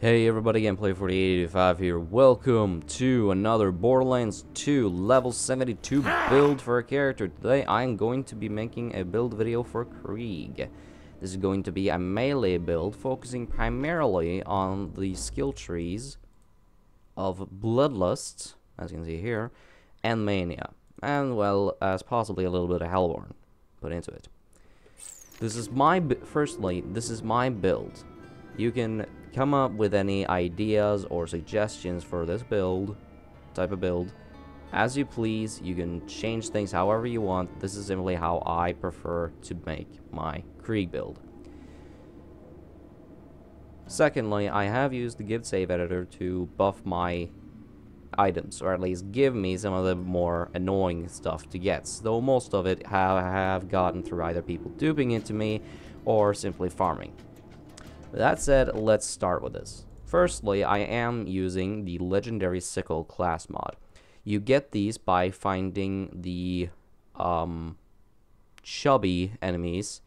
Hey everybody, Gameplay 4885 here. Welcome to another Borderlands 2 level 72 build for a character. Today I'm going to be making a build video for Krieg. This is going to be a melee build focusing primarily on the skill trees of bloodlust, as you can see here, and mania, and well as possibly a little bit of hellborn put into it. This is my build. You can come up with any ideas or suggestions for this type of build, as you please. You can change things however you want. This is simply how I prefer to make my Krieg build. Secondly, I have used the Give Save editor to buff my items, or at least give me some of the more annoying stuff to get, though most of it have gotten through either people duping into me or simply farming. With that said, let's start with this. Firstly, I am using the legendary Sickle class mod. You get these by finding the chubby enemies,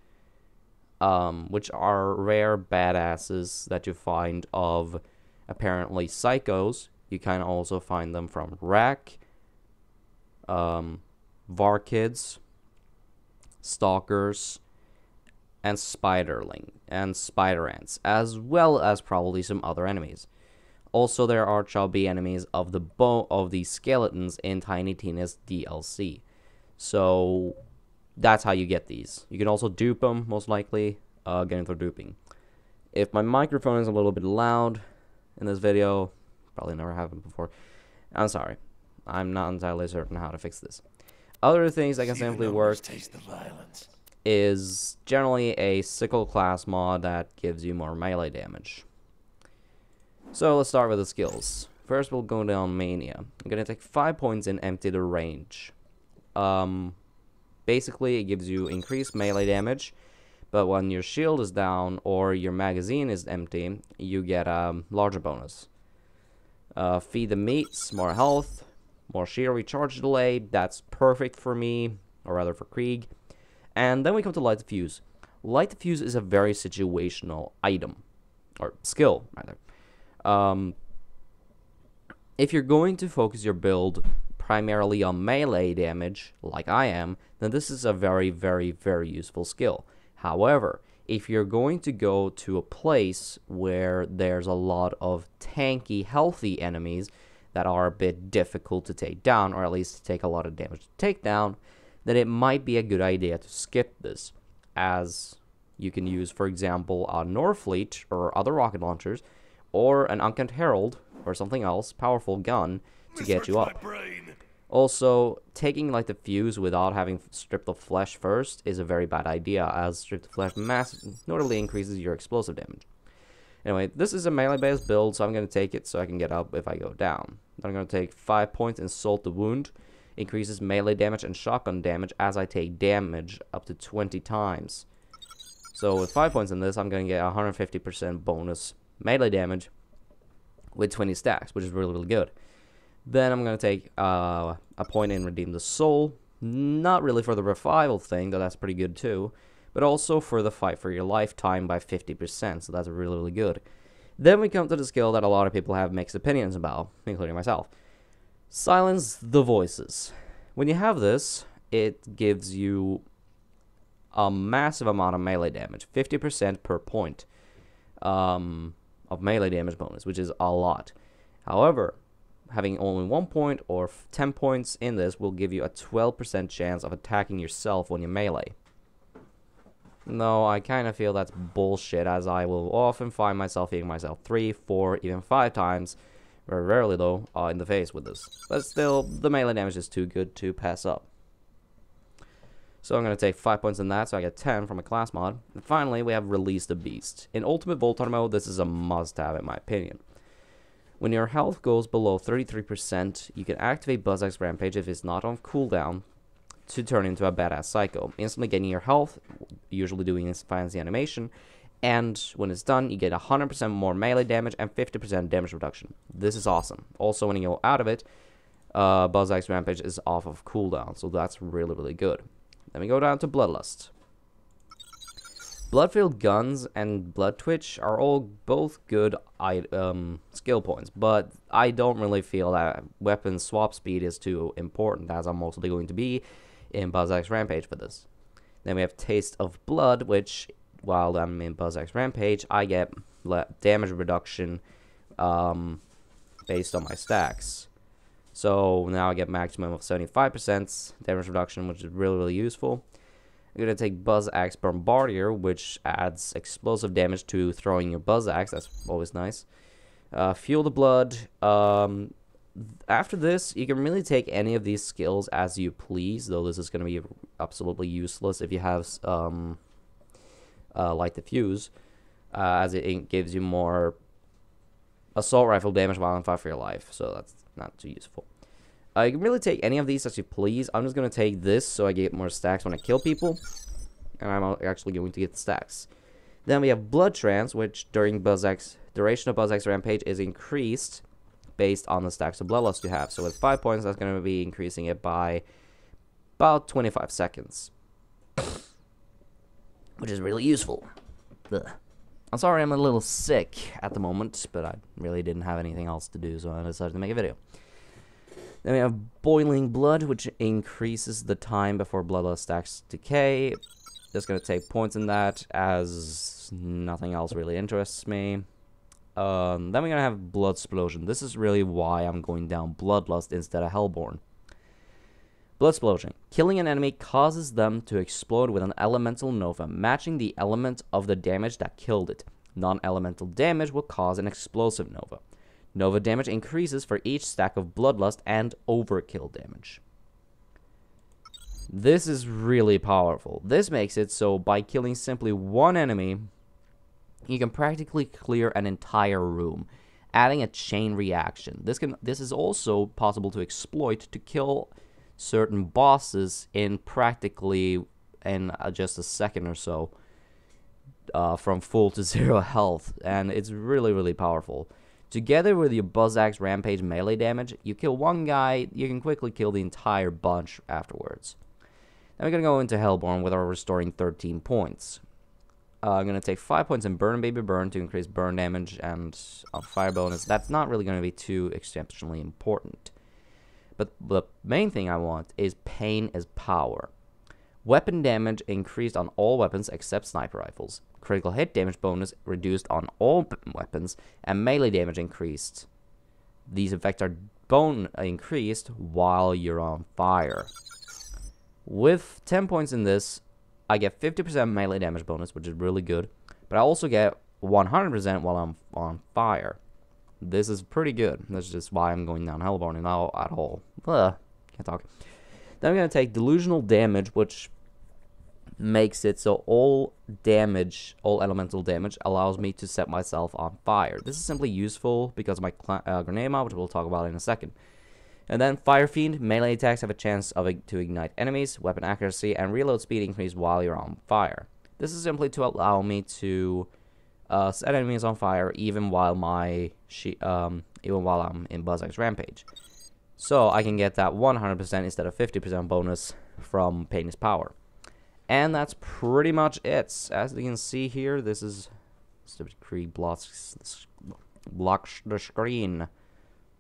which are rare badasses that you find of apparently psychos. You can also find them from Rack, Varkids, Stalkers, and Spiderling and Spider Ants, as well as probably some other enemies. Also, there are chubby enemies of the skeletons in Tiny Tina's DLC. So that's how you get these. You can also dupe them, most likely, getting through duping. If my microphone is a little bit loud in this video, probably never happened before, I'm sorry. I'm not entirely certain how to fix this. Other things that can simply work is generally a Sickle class mod that gives you more melee damage. So let's start with the skills. First we'll go down mania. I'm gonna take 5 points in empty the range. Basically it gives you increased melee damage, but when your shield is down or your magazine is empty, you get a larger bonus. Feed the meats, more health, more shield recharge delay. That's perfect for me, or rather for Krieg. And then we come to Light the Fuse. Light the Fuse is a very situational item, or skill, rather. If you're going to focus your build primarily on melee damage, like I am, then this is a very, very, very useful skill. However, if you're going to go to a place where there's a lot of tanky, healthy enemies that are a bit difficult to take down, or at least take a lot of damage to take down, then it might be a good idea to skip this, as you can use, for example, a Norfleet or other rocket launchers, or an Uncut Herald or something else, powerful gun, to get you up. Also, taking like the fuse without having stripped the flesh first is a very bad idea, as stripped the flesh notably increases your explosive damage. Anyway, this is a melee-based build, so I'm going to take it so I can get up if I go down. Then I'm going to take 5 points in Salt the Wound. Increases melee damage and shotgun damage as I take damage up to 20 times. So with 5 points in this, I'm going to get 150% bonus melee damage with 20 stacks, which is really, really good. Then I'm going to take a point in Redeem the Soul. Not really for the revival thing, though that's pretty good too, but also for the fight for your lifetime by 50%, so that's really, really good. Then we come to the skill that a lot of people have mixed opinions about, including myself. Silence the voices. When you have this, it gives you a massive amount of melee damage, 50% per point of melee damage bonus, which is a lot. However, having only 1 point or 10 points in this will give you a 12% chance of attacking yourself when you melee. No, I kind of feel that's bullshit, as I will often find myself hitting myself 3, 4, even 5 times, very rarely though, in the face with this. But still, the melee damage is too good to pass up. So I'm going to take 5 points in that, so I get 10 from a class mod. And finally, we have Release the Beast. In Ultimate Voltar mode, this is a must-have in my opinion. When your health goes below 33%, you can activate Buzzsack's Rampage if it's not on cooldown to turn into a badass psycho, instantly gaining your health, usually doing this fancy animation, and when it's done, you get 100% more melee damage and 50% damage reduction. This is awesome. Also, when you go out of it, Buzzsack's Rampage is off of cooldown, so that's really, really good. Then we go down to Bloodlust. Blood-filled guns and blood twitch are all both good skill points, but I don't really feel that weapon swap speed is too important, as I'm mostly going to be in Buzzsack's Rampage for this. Then we have Taste of Blood, which, while I'm in Buzzsack's Rampage, I get damage reduction based on my stacks. So now I get maximum of 75% damage reduction, which is really, really useful. I'm going to take Buzz Axe Bombardier, which adds explosive damage to throwing your Buzz Axe. That's always nice. Fuel the Blood. After this, you can really take any of these skills as you please, though this is going to be absolutely useless if you have Light the Fuse, as it gives you more assault rifle damage while on fire for your life, so that's not too useful. You can really take any of these as you please. I'm just going to take this so I get more stacks when I kill people. And I'm actually going to get the stacks. Then we have Blood Trance, which during duration of Buzzsack's Rampage is increased based on the stacks of bloodlust you have. So with 5 points, that's going to be increasing it by about 25 seconds. Which is really useful. Ugh. I'm sorry I'm a little sick at the moment, but I really didn't have anything else to do, so I decided to make a video. Then we have Boiling Blood, which increases the time before bloodlust stacks decay. Just going to take points in that, as nothing else really interests me. Then we're going to have Blood Explosion. This is really why I'm going down Bloodlust instead of Hellborn. Blood Explosion. Killing an enemy causes them to explode with an elemental nova, matching the element of the damage that killed it. Non-elemental damage will cause an explosive nova. Nova damage increases for each stack of Bloodlust and overkill damage. This is really powerful. This makes it so by killing simply one enemy, you can practically clear an entire room, adding a chain reaction. This is also possible to exploit to kill certain bosses in practically in just a second or so, from full to 0 health, and it's really, really powerful. Together with your Buzz Axe Rampage melee damage, you kill one guy, you can quickly kill the entire bunch afterwards. Then we're going to go into Hellborn with our restoring 13 points. I'm going to take 5 points in Burn Baby Burn to increase burn damage and a fire bonus. That's not really going to be too exceptionally important. But the main thing I want is Pain is Power. Weapon damage increased on all weapons except sniper rifles. Critical hit damage bonus reduced on all weapons, and melee damage increased. These effects are increased while you're on fire. With 10 points in this, I get 50% melee damage bonus, which is really good, but I also get 100% while I'm on fire. This is pretty good. That's just why I'm going down Hellborn and now at all. Can't talk. Then I'm going to take Delusional Damage, which makes it so all elemental damage allows me to set myself on fire. This is simply useful because of my grenade mod, which we'll talk about in a second. And then Fire Fiend, melee attacks have a chance to ignite enemies, weapon accuracy, and reload speed increase while you're on fire. This is simply to allow me to set enemies on fire even while I'm in Buzzsack's Rampage. So I can get that 100% instead of 50% bonus from Pain is Power. And that's pretty much it. As you can see here, this is stupid Krieg blocks the screen.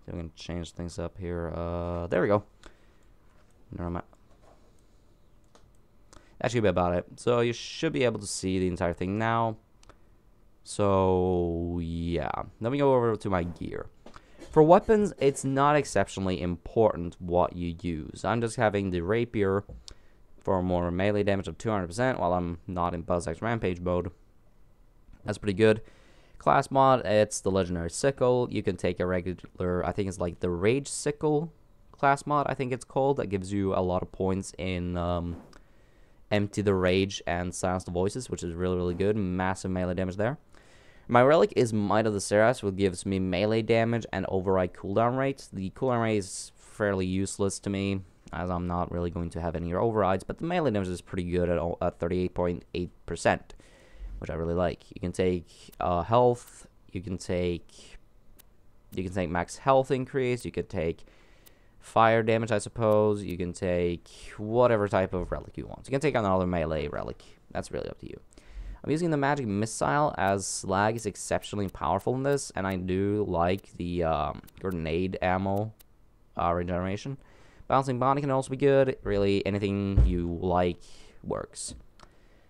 So I'm going to change things up here. There we go. That should be about it. So you should be able to see the entire thing now. So yeah. Let me go over to my gear. For weapons, it's not exceptionally important what you use. I'm just having the rapier for more melee damage of 200% while I'm not in Buzzsack's Rampage mode. That's pretty good. Class mod, it's the legendary Sickle. You can take a regular, I think it's like the Rage Sickle class mod, I think it's called. That gives you a lot of points in Empty the Rage and Silence the Voices, which is really, really good. Massive melee damage there. My relic is Might of the Seraph, which gives me melee damage and override cooldown rate. The cooldown rate is fairly useless to me, as I'm not really going to have any overrides, but the melee damage is pretty good at 38.8%, which I really like. You can take health, you can take max health increase, you can take fire damage, I suppose, you can take whatever type of relic you want. You can take another melee relic. That's really up to you. I'm using the magic missile as slag is exceptionally powerful in this, and I do like the grenade ammo regeneration. Bouncing body can also be good. Really, anything you like works.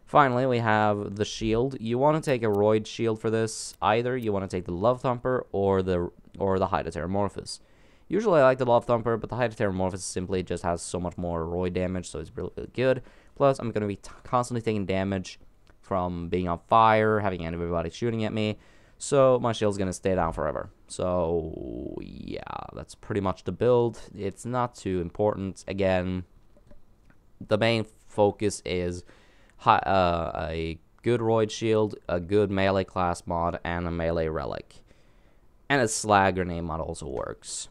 Finally, we have the shield. You want to take a roid shield for this. Either you want to take the Love Thumper or the Hydroterramorphous. Usually I like the Love Thumper, but the Hydroterramorphous simply just has so much more roid damage, so it's really, really good. Plus, I'm going to be constantly taking damage from being on fire, having everybody shooting at me, so my shield's going to stay down forever. So, yeah, that's pretty much the build. It's not too important. Again, the main focus is a good roid shield, a good melee class mod, and a melee relic. And a slag grenade mod also works.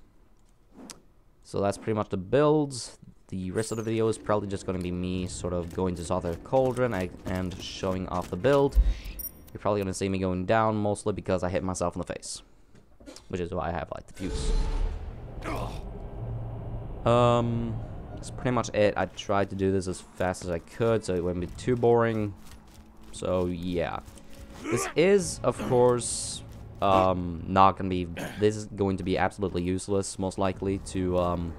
So that's pretty much the builds. The rest of the video is probably just going to be me sort of going to Saltire Cauldron and showing off the build. You're probably going to see me going down mostly because I hit myself in the face, which is why I have like the fuse. That's pretty much it. I tried to do this as fast as I could so it wouldn't be too boring. So yeah, this is of course not gonna be. This is going to be absolutely useless, most likely to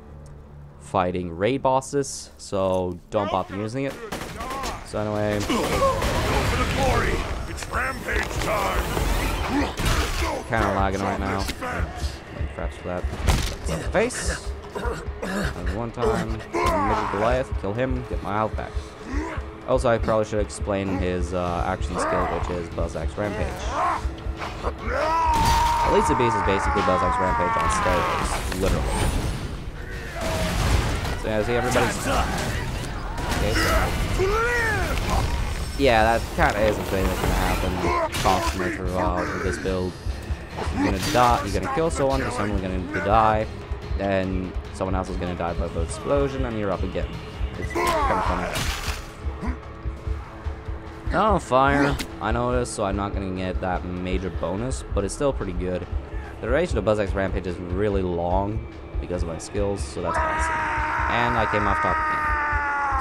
fighting raid bosses. So don't bother using it. So anyway, it's rampage time. Kind of lagging right now. Perhaps for that. So face. And one time, Midget Goliath, kill him, get my health back. Also, I probably should explain his action skill, which is Buzz X Rampage. Elite Beast is basically Buzz X Rampage on steroids, literally. So yeah, see everybody's... Okay, so... Yeah, that kind of is a thing that's gonna happen constantly throughout this build. You're gonna die, you're gonna kill someone, or someone's gonna die, then someone else is gonna die by both explosion, and you're up again. It's kind of funny. Oh, fire. I noticed, so I'm not gonna get that major bonus, but it's still pretty good. The duration of Buzz X Rampage is really long because of my skills, so that's awesome. And I came off top again.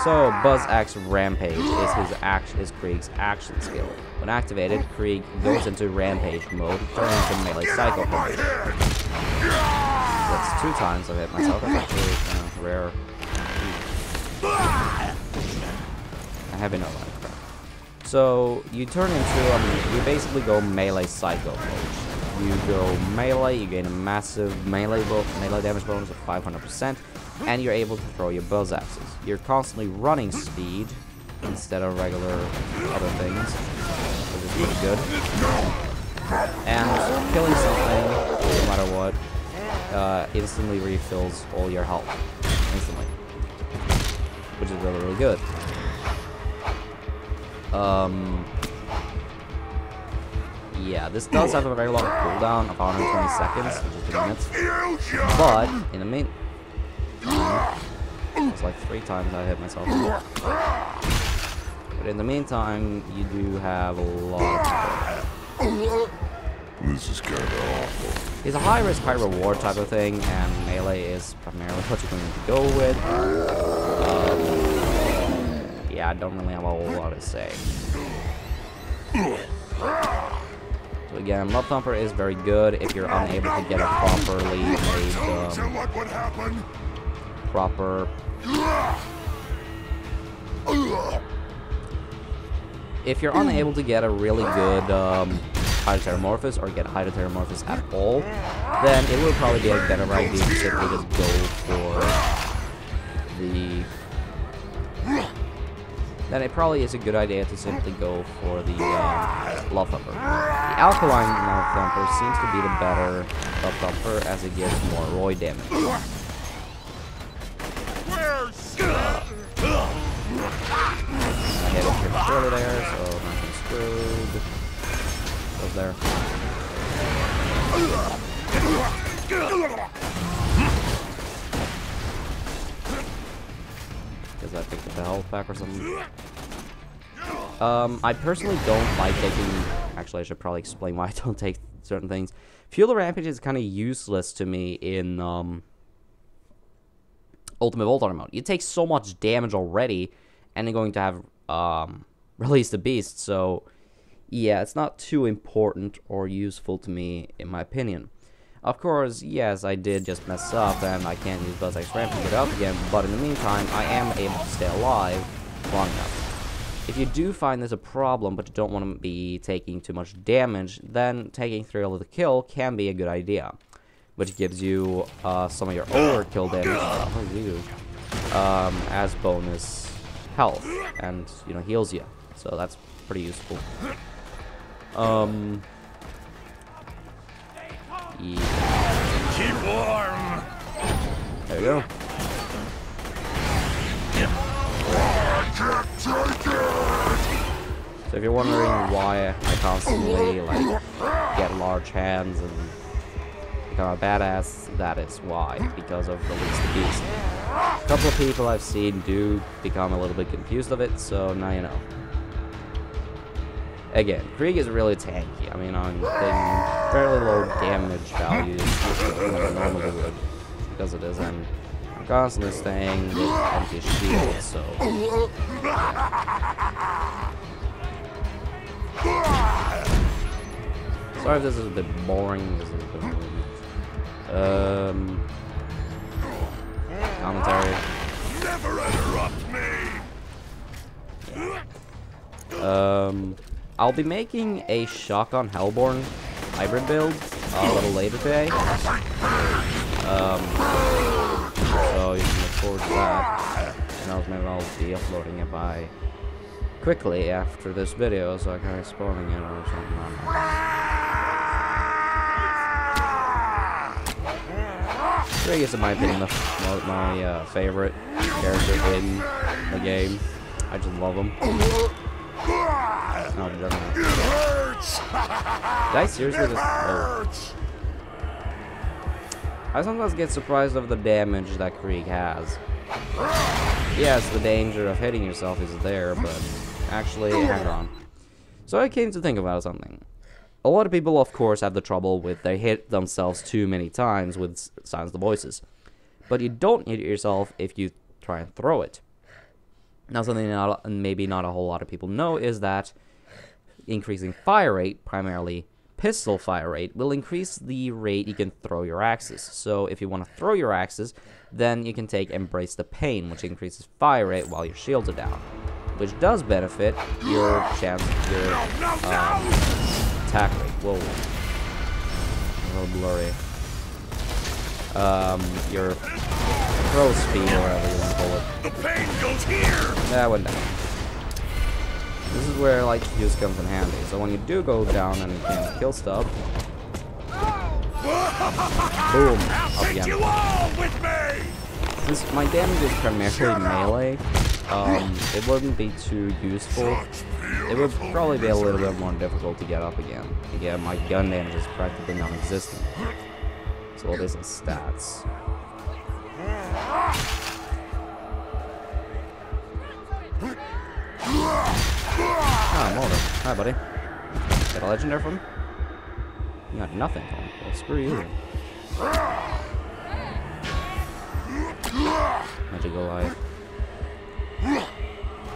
So, Buzz X Rampage is Krieg's action skill. When activated, Krieg goes into Rampage mode, turning into melee Psycho mode. That's 2 times I've hit myself. That's actually kind of rare. I have been over. So you turn into you basically go melee Psycho mode. You go melee, you gain a massive melee damage bonus of 500%, and you're able to throw your buzz axes. You're constantly running speed instead of regular other things, which is really good. And killing something, no matter what, instantly refills all your health instantly, which is really, really good. Yeah, this does have a very long cooldown of 120 seconds, which is 2 minutes. But in the it's like 3 times I hit myself. But in the meantime, you do have a lot of... This is kind of awful. It's a high risk, high reward type of thing, and melee is primarily what you're going to go with. Yeah, I don't really have a whole lot to say. So again, Love Thumper is very good if you're unable to get a properly made, if you're unable to get a really good Hydroterramorphous or get Hydroterramorphous at all, then it will probably be a better idea to simply just go for the... Then it probably is a good idea to simply go for the Love Thumper. The Alkaline Love Thumper seems to be the better Love Thumper as it gives more roid damage. I hit it prematurely there, so nothing screwed. Goes there. Because I picked up the health back or something. I personally don't like taking... Actually, I should probably explain why I don't take certain things. Fuel the Rampage is kind of useless to me in Ultimate Voltar mode. You take so much damage already, and you're going to have Release the Beast, so yeah, it's not too important or useful to me, in my opinion. Of course, yes, I did just mess up, and I can't use Buzz X Ramp to get up again, but in the meantime, I am able to stay alive long enough. If you do find this a problem, but you don't want to be taking too much damage, then taking Thrill of the Kill can be a good idea, which gives you some of your overkill damage as bonus health, and, you know, heals you. So that's pretty useful. Yeah. Keep warm. There you go. So if you're wondering why I constantly like get large hands and become a badass, that is why, because of Release the Beast. A couple of people I've seen do become a little bit confused of it, so now you know. Again, Krieg is really tanky. I mean, I'm getting fairly low damage values, like normally would, because it is, and I'm constantly staying with empty shields, so. Sorry if this is a bit boring. This is a bit commentary. Never interrupt me. I'll be making a Shotgun Hellborn hybrid build a little later today. So you can look forward to that. And maybe I'll be uploading it by quickly after this video, so I can be spoiling it or something. Krieg is, in my opinion, my favorite character in the game. I just love him. No, it hurts. Did I seriously just... Oh. I sometimes get surprised of the damage that Krieg has. Yes, the danger of hitting yourself is there, but actually, hang on. So I came to think about something. A lot of people, of course, have the trouble with they hit themselves too many times with Silence the Voices. But you don't hit yourself if you try and throw it. Now, something maybe not a whole lot of people know is that increasing fire rate, primarily pistol fire rate, will increase the rate you can throw your axes. So if you want to throw your axes, then you can take Embrace the Pain, which increases fire rate while your shields are down, which does benefit your chance, your attack rate. Whoa, a little blurry. Your throw speed, or whatever you want to call it. The pain goes here. That went down. This is where like use comes in handy. So when you do go down and you can kill stuff, boom, up again. You all with me. Since my damage is primarily melee, it wouldn't be too useful. It would probably be a little bit more difficult to get up again. Again, my gun damage is practically non-existent. So all this is stats. Ah, Mulder. Hi, buddy. Got a legendary from him? You got nothing from him. Well, screw you. Magical life.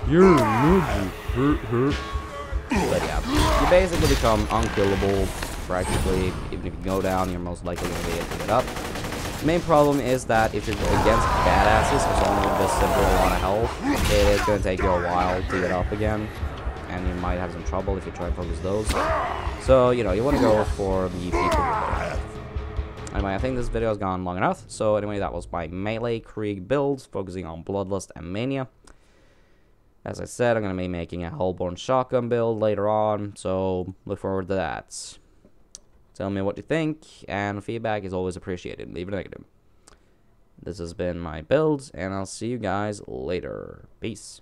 You're hurt. But yeah, you basically become unkillable, practically. Even if you go down, you're most likely going to be able to get up. The main problem is that if you're against badasses with only this simple amount of health, it is going to take you a while to get up again, and you might have some trouble if you try and focus those. So, you know, you want to go for the people with better health. Anyway, I think this video has gone long enough. So anyway, that was my melee Krieg build, focusing on bloodlust and mania. As I said, I'm going to be making a Hellborn shotgun build later on, so look forward to that. Tell me what you think, and feedback is always appreciated. Leave it negative. This has been my build, and I'll see you guys later. Peace.